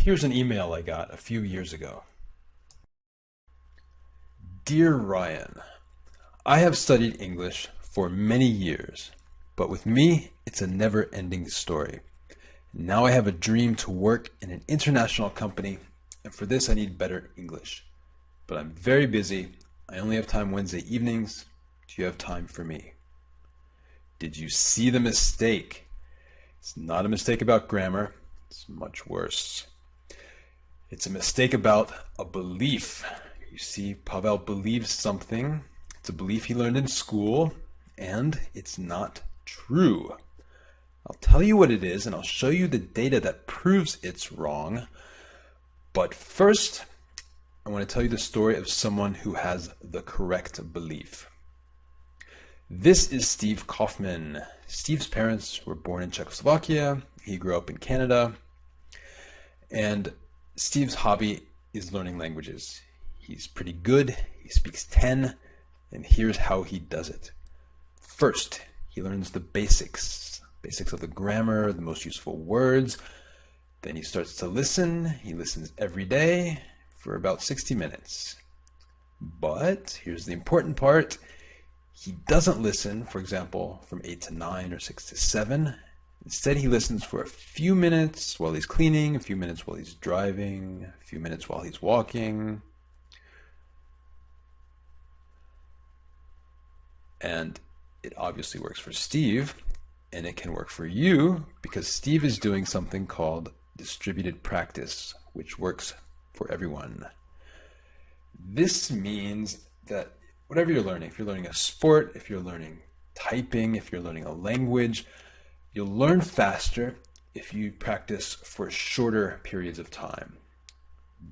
Here's an email I got a few years ago. Dear Ryan, I have studied English for many years, but with me, it's a never-ending story. Now I have a dream to work in an international company, and for this I need better English. But I'm very busy. I only have time Wednesday evenings. Do you have time for me? Did you see the mistake? It's not a mistake about grammar. It's much worse. It's a mistake about a belief. You see, Pavel believes something. It's a belief he learned in school, and it's not true. I'll tell you what it is, and I'll show you the data that proves it's wrong. But first, I want to tell you the story of someone who has the correct belief. This is Steve Kaufman. Steve's parents were born in Czechoslovakia. He grew up in Canada. And Steve's hobby is learning languages. He's pretty good. He speaks 10, and here's how he does it. First, he learns the basics of the grammar, the most useful words. Then he starts to listen. He listens every day for about 60 minutes. But here's the important part. He doesn't listen, for example, from 8 to 9 or 6 to 7. Instead, he listens for a few minutes while he's cleaning, a few minutes while he's driving, a few minutes while he's walking. And it obviously works for Steve, and it can work for you because Steve is doing something called distributed practice, which works for everyone. This means that whatever you're learning, if you're learning a sport, if you're learning typing, if you're learning a language, you'll learn faster if you practice for shorter periods of time.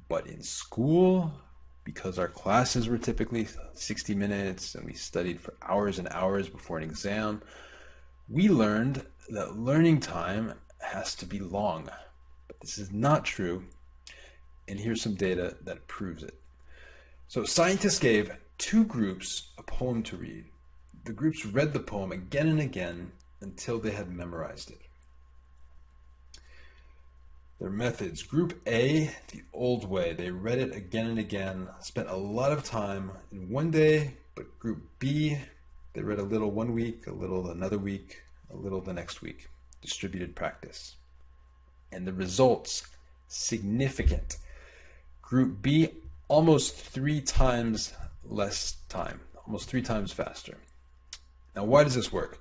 But in school, because our classes were typically 60 minutes and we studied for hours and hours before an exam, we learned that learning time has to be long. But this is not true, and here's some data that proves it. So scientists gave two groups a poem to read. The groups read the poem again and again until they had memorized it. Their methods. Group A, the old way. They read it again and again, spent a lot of time in one day, but Group B, they read a little one week, a little another week, a little the next week. Distributed practice. And the results, significant. Group B, almost 3 times less time, almost 3 times faster. Now, why does this work?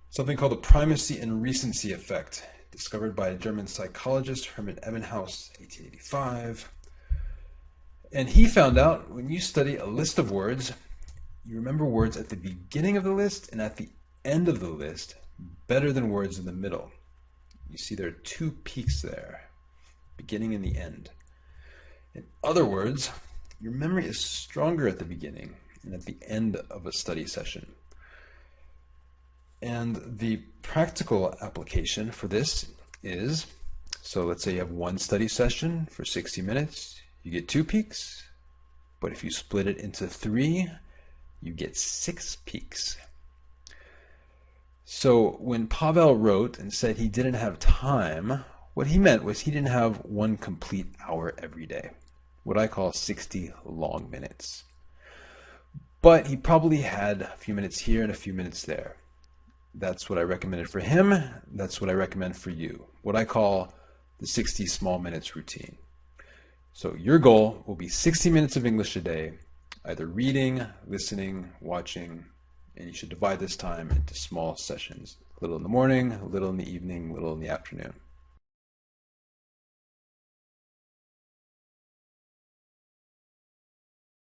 Something called the primacy and recency effect, discovered by a German psychologist, Hermann Ebbinghaus, 1885. And he found out when you study a list of words, you remember words at the beginning of the list and at the end of the list better than words in the middle. You see there are 2 peaks there, beginning and the end. In other words, your memory is stronger at the beginning and at the end of a study session. And the practical application for this is, so let's say you have one study session for 60 minutes, you get 2 peaks, but if you split it into 3, you get 6 peaks. So when Pavel wrote and said he didn't have time, what he meant was he didn't have 1 complete hour every day, what I call 60 long minutes. But he probably had a few minutes here and a few minutes there. That's what I recommended for him. That's what I recommend for you. What I call the 60 small minutes routine. So your goal will be 60 minutes of English a day, either reading, listening, watching, and you should divide this time into small sessions. A little in the morning, a little in the evening, a little in the afternoon.